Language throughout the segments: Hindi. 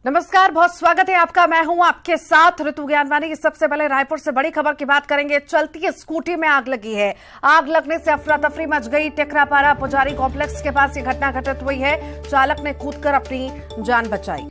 नमस्कार, बहुत स्वागत है आपका। मैं हूं आपके साथ ऋतु ज्ञानवानी। सबसे पहले रायपुर से बड़ी खबर की बात करेंगे। चलती स्कूटी में आग लगी है। आग लगने से अफरा तफरी मच गई। टेकरापारा पुजारी कॉम्प्लेक्स के पास ये घटना घटित हुई है। चालक ने कूदकर अपनी जान बचाई।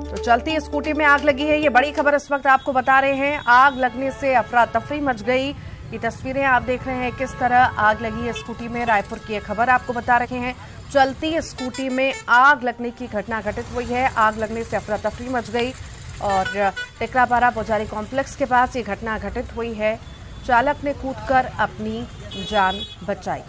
तो चलती स्कूटी में आग लगी है, ये बड़ी खबर इस वक्त आपको बता रहे हैं। आग लगने से अफरा तफरी मच गई। ये तस्वीरें आप देख रहे हैं किस तरह आग लगी है स्कूटी में। रायपुर की एक खबर आपको बता रहे हैं। चलती स्कूटी में आग लगने की घटना घटित हुई है। आग लगने से अफरा तफरी मच गई और टेकरापारा पुजारी कॉम्प्लेक्स के पास ये घटना घटित हुई है। चालक ने कूदकर अपनी जान बचाई।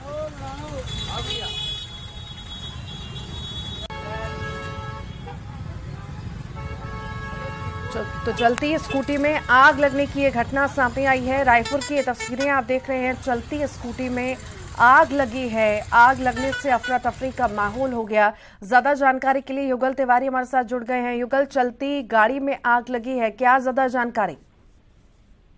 तो चलती स्कूटी में आग लगने की ये घटना सामने आई है। रायपुर की ये तस्वीरें आप देख रहे हैं। चलती स्कूटी में आग लगी है। आग लगने से अफरा तफरी का माहौल हो गया। ज्यादा जानकारी के लिए युगल तिवारी हमारे साथ जुड़ गए हैं। युगल, चलती गाड़ी में आग लगी है, क्या ज्यादा जानकारी?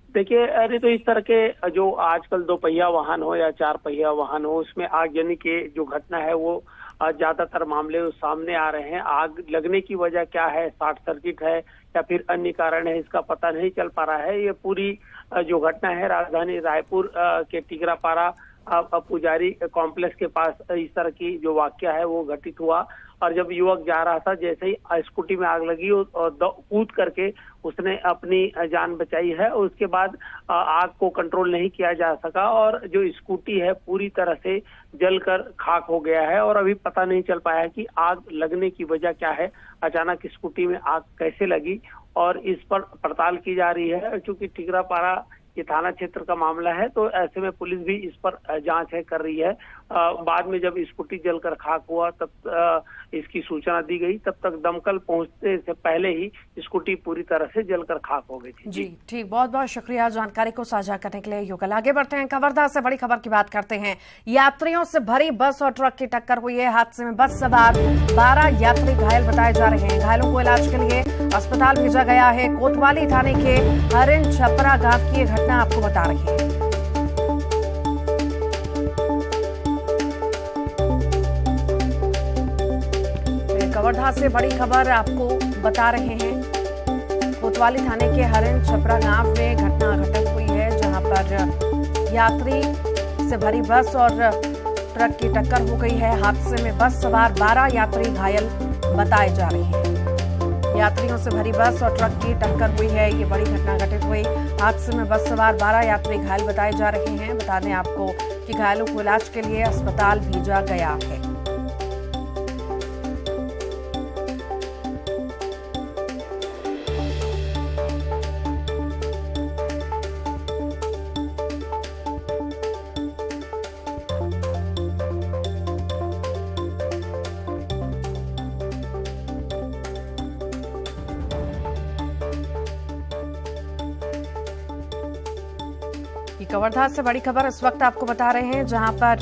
देखिए, अरे तो इस तरह के जो आजकल 2 पहिया वाहन हो या 4 पहिया वाहन हो, उसमें आगजनी की जो घटना है वो ज्यादातर मामले सामने आ रहे हैं। आग लगने की वजह क्या है, शॉर्ट सर्किट है या फिर अन्य कारण है, इसका पता नहीं चल पा रहा है। ये पूरी जो घटना है राजधानी रायपुर के टेकरापारा पुजारी कॉम्प्लेक्स के पास इस तरह की जो वाकया है वो घटित हुआ। और जब युवक जा रहा था, जैसे ही स्कूटी में आग लगी और कूद करके उसने अपनी जान बचाई है। उसके बाद आग को कंट्रोल नहीं किया जा सका और जो स्कूटी है पूरी तरह से जलकर खाक हो गया है। और अभी पता नहीं चल पाया कि आग लगने की वजह क्या है, अचानक स्कूटी में आग कैसे लगी, और इस पर पड़ताल की जा रही है। क्योंकि टेकरापारा ये थाना क्षेत्र का मामला है, तो ऐसे में पुलिस भी इस पर जांच कर रही है। बाद में जब स्कूटी जलकर खाक हुआ तब इसकी सूचना दी गई। तब तक दमकल पहुंचने से पहले ही स्कूटी पूरी तरह से जलकर खाक हो गई थी। जी ठीक, बहुत बहुत शुक्रिया जानकारी को साझा करने के लिए युगल। आगे बढ़ते हैं, कवर्धा से बड़ी खबर की बात करते हैं। यात्रियों से भरी बस और ट्रक की टक्कर हुई है। हादसे में बस सवार 12 यात्री घायल बताए जा रहे हैं। घायलों को इलाज के लिए अस्पताल भेजा गया है। कोतवाली थाने के हरिन छपरा गांव की घटना आपको बता रही है। कवर्धा से बड़ी खबर आपको बता रहे हैं। कोतवाली थाने के हरिन छपरा गांव में घटना घटित हुई है, जहां पर यात्री से भरी बस और ट्रक की टक्कर हो गई है। हादसे में बस सवार 12 यात्री घायल बताए जा रहे हैं। यात्रियों से भरी बस और ट्रक की टक्कर हुई है, ये बड़ी घटना घटित हुई। हादसे में बस सवार 12 यात्री घायल बताए जा रहे हैं। बता दें आपको कि घायलों को इलाज के लिए अस्पताल भेजा गया है। कवर्धा से बड़ी खबर इस वक्त आपको बता रहे हैं, जहां पर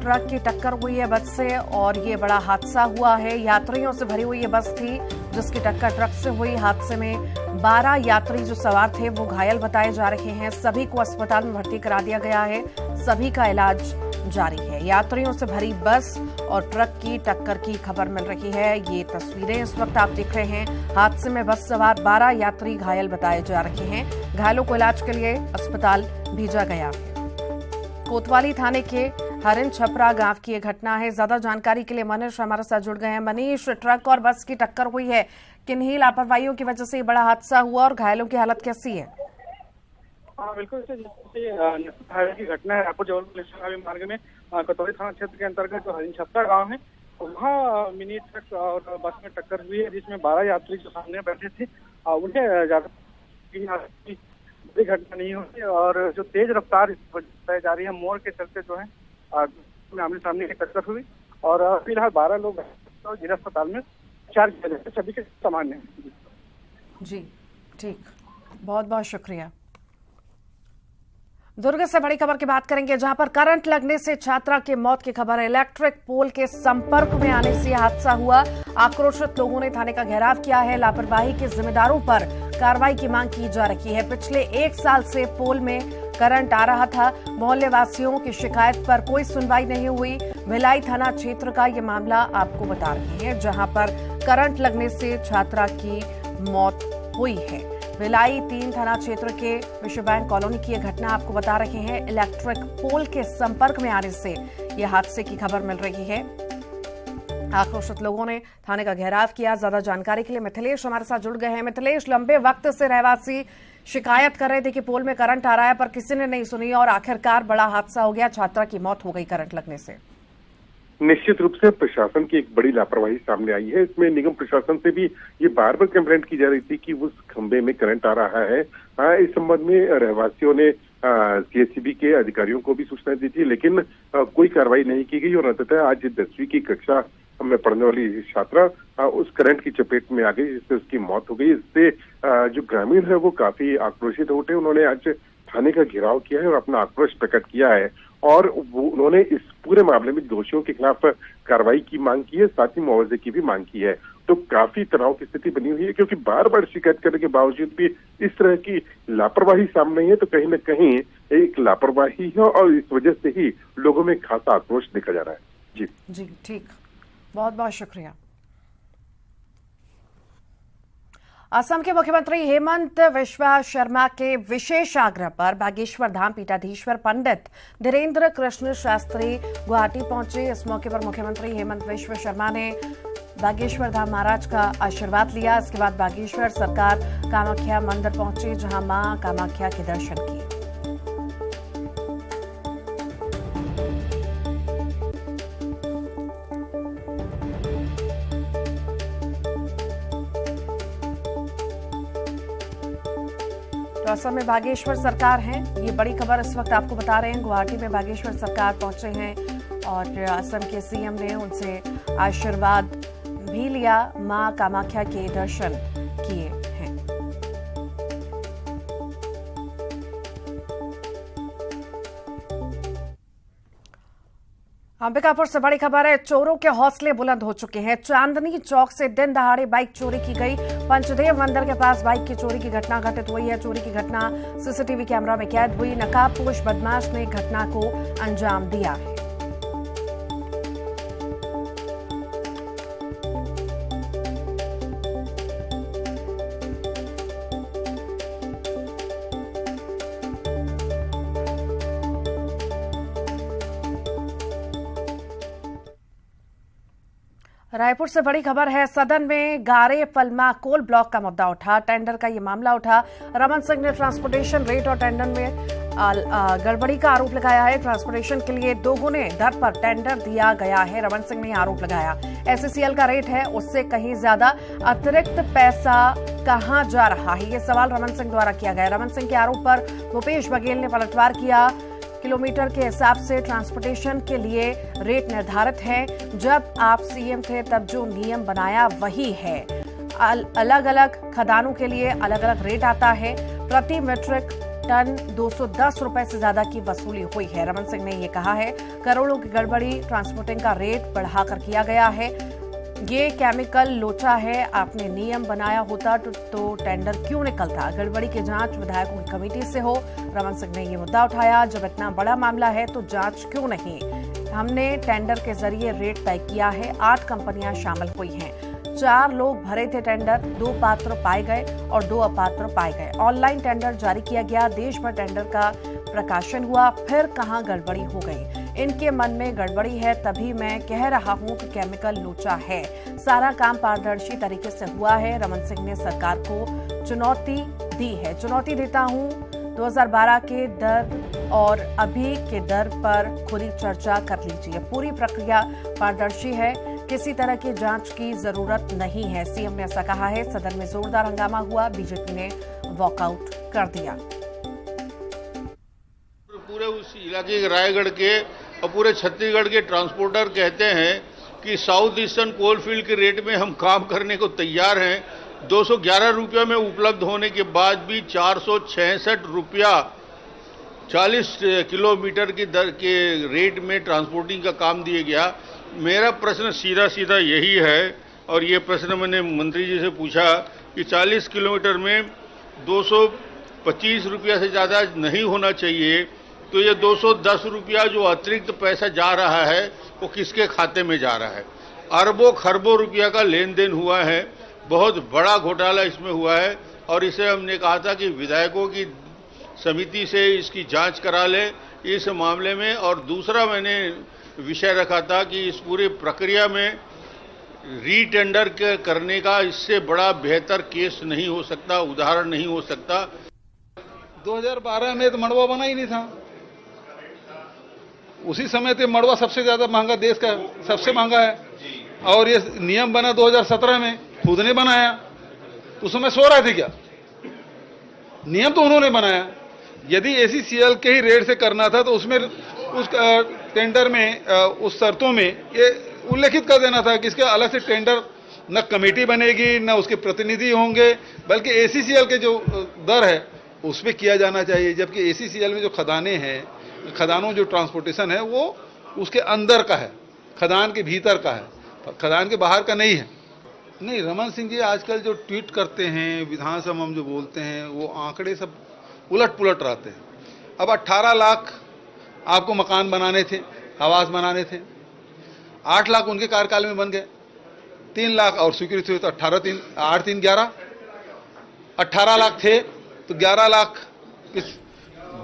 ट्रक की टक्कर हुई है बस से और ये बड़ा हादसा हुआ है। यात्रियों से भरी हुई ये बस थी जिसकी टक्कर ट्रक से हुई। हादसे में 12 यात्री जो सवार थे वो घायल बताए जा रहे हैं। सभी को अस्पताल में भर्ती करा दिया गया है। सभी का इलाज जारी है। यात्रियों से भरी बस और ट्रक की टक्कर की खबर मिल रही है। ये तस्वीरें इस वक्त आप देख रहे हैं। हादसे में बस सवार 12 यात्री घायल बताए जा रहे हैं। घायलों को इलाज के लिए अस्पताल भेजा गया है। कोतवाली थाने के हरिन छपरा गांव की ये घटना है। ज्यादा जानकारी के लिए मनीष हमारे साथ जुड़ गए हैं। मनीष, ट्रक और बस की टक्कर हुई है, किन्हीं लापरवाहियों की वजह से ये बड़ा हादसा हुआ और घायलों की हालत कैसी है? हाँ बिल्कुल, हाईवे की घटना है। रायपुर जबलपुर नेशनल मार्ग में कोतवाली थाना क्षेत्र के अंतर्गत जो हरिन छपरा गाँव है, वहाँ मिनी ट्रक और बस में टक्कर हुई है, जिसमें 12 यात्री जो सामने बैठे थे उन्हें ज्यादा बड़ी घटना नहीं हुई। और जो तेज रफ्तार बताई जा रही है, मोड़ के चलते जो है आमने सामने की टक्कर हुई और फिलहाल 12 लोग जिला अस्पताल में 4 सभी के सामान्य हैं। जी ठीक, बहुत बहुत शुक्रिया। दुर्ग से बड़ी खबर की बात करेंगे, जहां पर करंट लगने से छात्रा की मौत की खबर है। इलेक्ट्रिक पोल के संपर्क में आने से यह हादसा हुआ। आक्रोशित लोगों ने थाने का घेराव किया है। लापरवाही के जिम्मेदारों पर कार्रवाई की मांग की जा रही है। पिछले 1 साल से पोल में करंट आ रहा था। मोहल्ले वासियों की शिकायत पर कोई सुनवाई नहीं हुई। भिलाई थाना क्षेत्र का ये मामला आपको बता रहे हैं, जहां पर करंट लगने से छात्रा की मौत हुई है। भिलाई 3 थाना क्षेत्र के विश्व बैंक कॉलोनी की यह घटना आपको बता रहे हैं। इलेक्ट्रिक पोल के संपर्क में आने से यह हादसे की खबर मिल रही है। आक्रोशित लोगों ने थाने का घेराव किया। ज्यादा जानकारी के लिए मिथिलेश हमारे साथ जुड़ गए हैं। मिथिलेश, लंबे वक्त से रहवासी शिकायत कर रहे थे कि पोल में करंट आ रहा है, पर किसी ने नहीं सुनी और आखिरकार बड़ा हादसा हो गया। छात्रा की मौत हो गई करंट लगने से। निश्चित रूप से प्रशासन की एक बड़ी लापरवाही सामने आई है। इसमें निगम प्रशासन से भी ये बार बार कंप्लेंट की जा रही थी कि उस खंबे में करंट आ रहा है। इस संबंध में रहवासियों ने सीएचसीबी के अधिकारियों को भी सूचना दी थी, लेकिन कोई कार्रवाई नहीं की गई और अंततः आज 10वीं की कक्षा में पढ़ने वाली छात्रा उस करंट की चपेट में आ गई, जिससे उसकी मौत हो गई। इससे जो ग्रामीण है वो काफी आक्रोशित उठे। उन्होंने आज थाने का घेराव किया है और अपना आक्रोश प्रकट किया है और उन्होंने इस पूरे मामले में दोषियों के खिलाफ कार्रवाई की मांग की है, साथ ही मुआवजे की भी मांग की है। तो काफी तनाव की स्थिति बनी हुई है, क्योंकि बार बार शिकायत करने के बावजूद भी इस तरह की लापरवाही सामने आई है। तो कहीं न कहीं एक लापरवाही है और इस वजह से ही लोगों में खासा आक्रोश देखा जा रहा है। जी ठीक, बहुत बहुत शुक्रिया। असम के मुख्यमंत्री हेमंत बिस्वा शर्मा के विशेष आग्रह पर बागेश्वर धाम पीठाधीश्वर पंडित धीरेन्द्र कृष्ण शास्त्री गुवाहाटी पहुंचे। इस मौके पर मुख्यमंत्री हेमंत बिस्वा शर्मा ने बागेश्वर धाम महाराज का आशीर्वाद लिया। इसके बाद बागेश्वर सरकार कामाख्या मंदिर पहुंचे, जहां मां कामाख्या के दर्शन किए। तो असम में बागेश्वर सरकार है, ये बड़ी खबर इस वक्त आपको बता रहे हैं। गुवाहाटी में बागेश्वर सरकार पहुंचे हैं और असम के सीएम ने उनसे आशीर्वाद भी लिया, मां कामाख्या के दर्शन किए हैं। अंबिकापुर से बड़ी खबर है, चोरों के हौसले बुलंद हो चुके हैं। चांदनी चौक से दिन दहाड़े बाइक चोरी की गई। पंचदेव मंदिर के पास बाइक की चोरी की घटना घटित हुई है। चोरी की घटना सीसीटीवी कैमरा में कैद हुई। नकाबपोश बदमाश ने घटना को अंजाम दिया है। रायपुर से बड़ी खबर है, सदन में गारे पलमा कोल ब्लॉक का मुद्दा उठा। टेंडर का ये मामला उठा। रमन सिंह ने ट्रांसपोर्टेशन रेट और टेंडर में गड़बड़ी का आरोप लगाया है। ट्रांसपोर्टेशन के लिए दोगुने दर पर टेंडर दिया गया है, रमन सिंह ने आरोप लगाया। एससीसीएल का रेट है, उससे कहीं ज्यादा अतिरिक्त पैसा कहां जा रहा है, ये सवाल रमन सिंह द्वारा किया गया। रमन सिंह के आरोप पर भूपेश बघेल ने पलटवार किया। किलोमीटर के हिसाब से ट्रांसपोर्टेशन के लिए रेट निर्धारित है। जब आप सीएम थे तब जो नियम बनाया वही है। अलग अलग खदानों के लिए अलग अलग रेट आता है। प्रति मीट्रिक टन 210 रुपए से ज्यादा की वसूली हुई है। रमन सिंह ने ये कहा है, करोड़ों की गड़बड़ी, ट्रांसपोर्टिंग का रेट बढ़ाकर किया गया है। ये केमिकल लोचा है, आपने नियम बनाया होता तो टेंडर क्यों निकलता। गड़बड़ी की जांच विधायकों की कमेटी से हो। रमन सिंह ने ये मुद्दा उठाया, जब इतना बड़ा मामला है तो जांच क्यों नहीं। हमने टेंडर के जरिए रेट तय किया है। 8 कंपनियां शामिल हुई हैं। 4 लोग भरे थे टेंडर, 2 पात्र पाए गए और 2 अपात्र पाए गए। ऑनलाइन टेंडर जारी किया गया। देश भर टेंडर का प्रकाशन हुआ। फिर कहां गड़बड़ी हो गई। इनके मन में गड़बड़ी है, तभी मैं कह रहा हूं कि केमिकल लोचा है। सारा काम पारदर्शी तरीके से हुआ है। रमन सिंह ने सरकार को चुनौती दी है। चुनौती देता हूं, 2012 के दर और अभी के दर पर खुली चर्चा कर लीजिए। पूरी प्रक्रिया पारदर्शी है, किसी तरह की जांच की जरूरत नहीं है, सीएम ने ऐसा कहा है। सदन में जोरदार हंगामा हुआ, बीजेपी ने वॉकआउट कर दिया। पूरे उस इलाके के रायगढ़ के और पूरे छत्तीसगढ़ के ट्रांसपोर्टर कहते हैं कि साउथ ईस्टर्न कोलफील्ड के रेट में हम काम करने को तैयार हैं। 211 रुपया में उपलब्ध होने के बाद भी 466 रुपया 40 किलोमीटर की दर के रेट में ट्रांसपोर्टिंग का काम दिया गया। मेरा प्रश्न सीधा सीधा यही है और ये प्रश्न मैंने मंत्री जी से पूछा कि 40 किलोमीटर में 25 रुपया से ज्यादा नहीं होना चाहिए, तो ये 210 रुपया जो अतिरिक्त पैसा जा रहा है वो किसके खाते में जा रहा है? अरबों खरबों रुपया का लेन देन हुआ है, बहुत बड़ा घोटाला इसमें हुआ है और इसे हमने कहा था कि विधायकों की समिति से इसकी जांच करा ले इस मामले में। और दूसरा मैंने विषय रखा था कि इस पूरी प्रक्रिया में रीटेंडर करने का इससे बड़ा बेहतर केस नहीं हो सकता, उदाहरण नहीं हो सकता। 2012 में तो मड़वा बना ही नहीं था। उसी समय तो मड़वा सबसे ज्यादा महंगा, देश का सबसे महंगा है। और ये नियम बना 2017 में, खुद ने बनाया। उस समय सो रहे थे क्या? नियम तो उन्होंने बनाया। यदि एसीसीएल के ही रेट से करना था तो उसमें उस टेंडर में उस शर्तों में ये उल्लेखित कर देना था कि इसके अलग से टेंडर न कमेटी बनेगी न उसके प्रतिनिधि होंगे, बल्कि एसीसीएल के जो दर है उस पर किया जाना चाहिए। जबकि एसीसीएल में जो खदानें हैं, खदानों जो ट्रांसपोर्टेशन है वो उसके अंदर का है, खदान के भीतर का है, खदान के बाहर का नहीं है। नहीं, रमन सिंह जी आजकल जो ट्वीट करते हैं, विधानसभा में जो बोलते हैं, वो आंकड़े सब उलट पुलट रहते हैं। अब 18 लाख आपको मकान बनाने थे, आवास बनाने थे, 8 लाख उनके कार्यकाल में बन गए, 3 लाख और स्वीकृत हुए तो 8 3 11, 18 लाख थे तो 11 लाख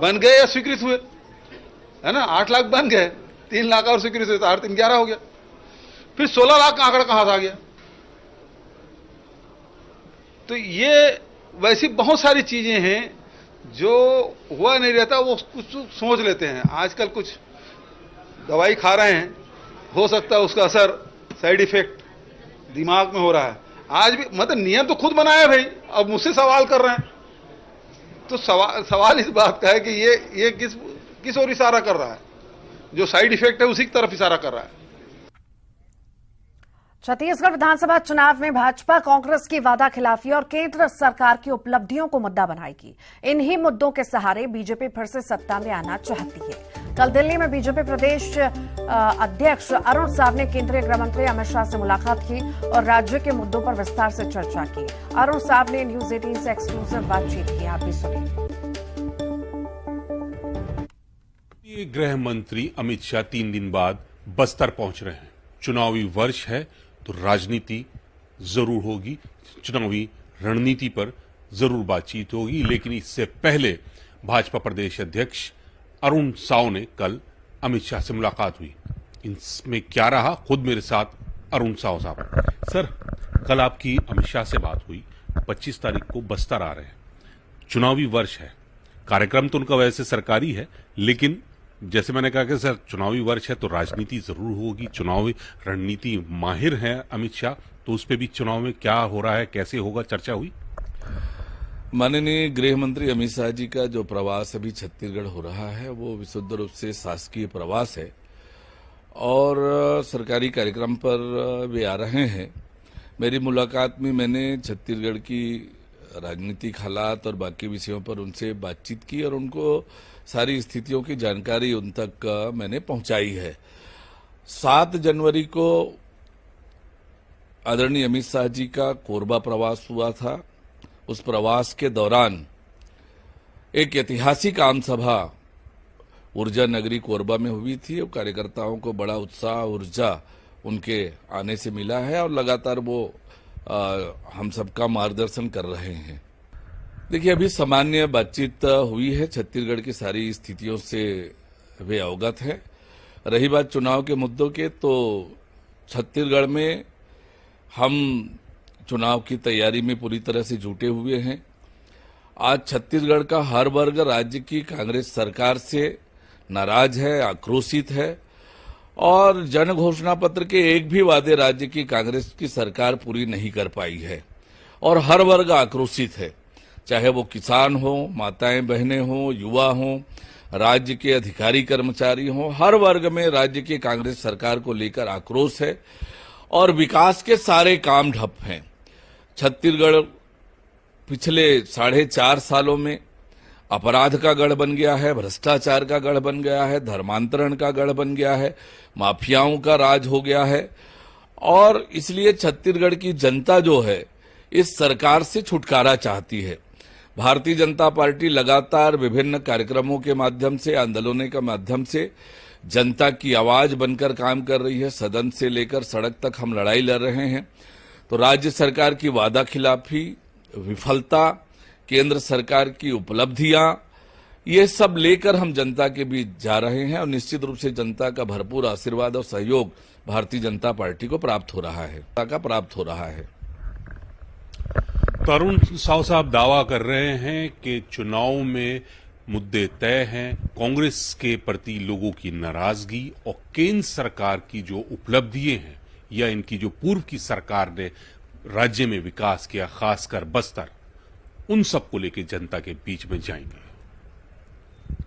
बन गए या स्वीकृत हुए, है ना? 8 लाख बन गए, 3 लाख और स्वीकृत हुए तो 8 3 11 हो गया। फिर 16 लाख का आंकड़ा कहां से आ गया? तो ये वैसी बहुत सारी चीजें हैं जो हुआ नहीं रहता, वो कुछ सोच लेते हैं। आजकल कुछ दवाई खा रहे हैं, हो सकता है उसका असर, साइड इफेक्ट दिमाग में हो रहा है। आज भी मतलब नियम तो खुद बनाया भाई, अब मुझसे सवाल कर रहे हैं। तो सवाल इस बात का है कि ये किस ओर इशारा कर रहा है? जो साइड इफेक्ट है उसी की तरफ इशारा कर रहा है। छत्तीसगढ़ विधानसभा चुनाव में भाजपा कांग्रेस की वादा खिलाफी और केंद्र सरकार की उपलब्धियों को मुद्दा बनाएगी। इन्हीं मुद्दों के सहारे बीजेपी फिर से सत्ता में आना चाहती है। कल दिल्ली में बीजेपी प्रदेश अध्यक्ष अरुण साव ने केंद्रीय गृह मंत्री अमित शाह से मुलाकात की और राज्य के मुद्दों पर विस्तार से चर्चा की। अरुण साव ने न्यूज 18 से एक्सक्लूसिव बातचीत की, आप भी सुनिए। गृह मंत्री अमित शाह 3 दिन बाद बस्तर पहुंच रहे हैं। चुनावी वर्ष है तो राजनीति जरूर होगी, चुनावी रणनीति पर जरूर बातचीत होगी। लेकिन इससे पहले भाजपा प्रदेश अध्यक्ष अरुण साव ने कल अमित शाह से मुलाकात हुई। इसमें क्या रहा, खुद मेरे साथ अरुण साव साहब। सर, कल आपकी अमित शाह से बात हुई, 25 तारीख को बस्तर आ रहे हैं, चुनावी वर्ष है, कार्यक्रम तो उनका वैसे सरकारी है, लेकिन जैसे मैंने कहा कि सर चुनावी वर्ष है तो राजनीति जरूर होगी, चुनावी रणनीति माहिर है अमित शाह, तो उस पर भी चुनाव में क्या हो रहा है, कैसे होगा, चर्चा हुई? माननीय गृह मंत्री अमित शाह जी का जो प्रवास अभी छत्तीसगढ़ हो रहा है वो विशुद्ध रूप से शासकीय प्रवास है और सरकारी कार्यक्रम पर वे आ रहे हैं। मेरी मुलाकात में मैंने छत्तीसगढ़ की राजनीतिक हालात और बाकी विषयों पर उनसे बातचीत की और उनको सारी स्थितियों की जानकारी उन तक मैंने पहुंचाई है। 7 जनवरी को आदरणीय अमित शाह जी का कोरबा प्रवास हुआ था। उस प्रवास के दौरान एक ऐतिहासिक आम सभा ऊर्जा नगरी कोरबा में हुई थी और कार्यकर्ताओं को बड़ा उत्साह, ऊर्जा उनके आने से मिला है और लगातार वो हम सबका मार्गदर्शन कर रहे हैं। देखिए, अभी सामान्य बातचीत हुई है, छत्तीसगढ़ की सारी स्थितियों से वे अवगत है। रही बात चुनाव के मुद्दों के, तो छत्तीसगढ़ में हम चुनाव की तैयारी में पूरी तरह से जुटे हुए हैं। आज छत्तीसगढ़ का हर वर्ग राज्य की कांग्रेस सरकार से नाराज है, आक्रोशित है और जन घोषणा पत्र के एक भी वादे राज्य की कांग्रेस की सरकार पूरी नहीं कर पाई है और हर वर्ग आक्रोशित है, चाहे वो किसान हो, माताएं बहनें हो, युवा हो, राज्य के अधिकारी कर्मचारी हो, हर वर्ग में राज्य की कांग्रेस सरकार को लेकर आक्रोश है और विकास के सारे काम ठप हैं। छत्तीसगढ़ पिछले 4.5 सालों में अपराध का गढ़ बन गया है, भ्रष्टाचार का गढ़ बन गया है, धर्मांतरण का गढ़ बन गया है, माफियाओं का राज हो गया है और इसलिए छत्तीसगढ़ की जनता जो है इस सरकार से छुटकारा चाहती है। भारतीय जनता पार्टी लगातार विभिन्न कार्यक्रमों के माध्यम से, आंदोलनों के माध्यम से जनता की आवाज बनकर काम कर रही है। सदन से लेकर सड़क तक हम लड़ाई लड़ रहे हैं। तो राज्य सरकार की वादा खिलाफी, विफलता, केंद्र सरकार की उपलब्धियां, ये सब लेकर हम जनता के बीच जा रहे हैं और निश्चित रूप से जनता का भरपूर आशीर्वाद और सहयोग भारतीय जनता पार्टी को प्राप्त हो रहा है। तरुण साव साहब दावा कर रहे हैं कि चुनाव में मुद्दे तय हैं, कांग्रेस के प्रति लोगों की नाराजगी और केंद्र सरकार की जो उपलब्धियां हैं या इनकी जो पूर्व की सरकार ने राज्य में विकास किया, खासकर बस्तर, उन सबको लेकर जनता के बीच में जाएंगे।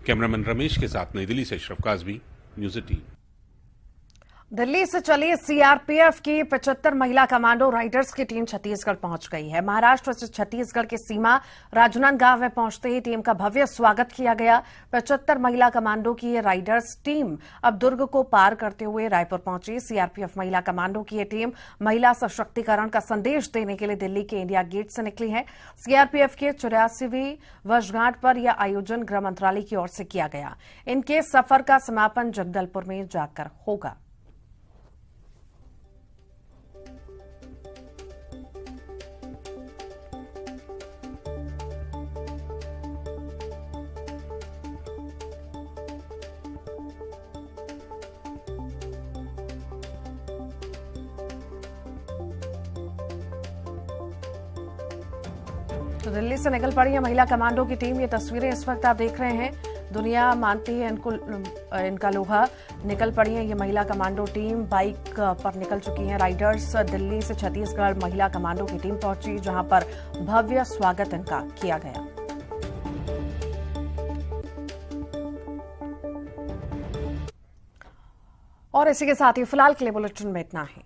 कैमरामैन रमेश के साथ नई दिल्ली से अशरफ काज़मी, न्यूज़ 18। दिल्ली से चली सीआरपीएफ की 75 महिला कमांडो राइडर्स की टीम छत्तीसगढ़ पहुंच गई है। महाराष्ट्र से छत्तीसगढ़ की सीमा राजनांदगांव में पहुंचते ही टीम का भव्य स्वागत किया गया। 75 महिला कमांडो की ये राइडर्स टीम अब दुर्ग को पार करते हुए रायपुर पहुंची। सीआरपीएफ महिला कमांडो की ये टीम महिला सशक्तिकरण का संदेश देने के लिए दिल्ली के इंडिया गेट से निकली है। सीआरपीएफ के 84वीं वर्षगांठ पर यह आयोजन गृह मंत्रालय की ओर से किया गया। इनके सफर का समापन जगदलपुर में जाकर होगा। तो दिल्ली से निकल पड़ी है महिला कमांडो की टीम। ये तस्वीरें इस वक्त आप देख रहे हैं। दुनिया मानती है इनका लोहा। निकल पड़ी है ये महिला कमांडो टीम, बाइक पर निकल चुकी हैं राइडर्स। दिल्ली से छत्तीसगढ़ महिला कमांडो की टीम पहुंची, जहां पर भव्य स्वागत इनका किया गया। और इसी के साथ ही फिलहाल के लिए बुलेटिन में इतना ही।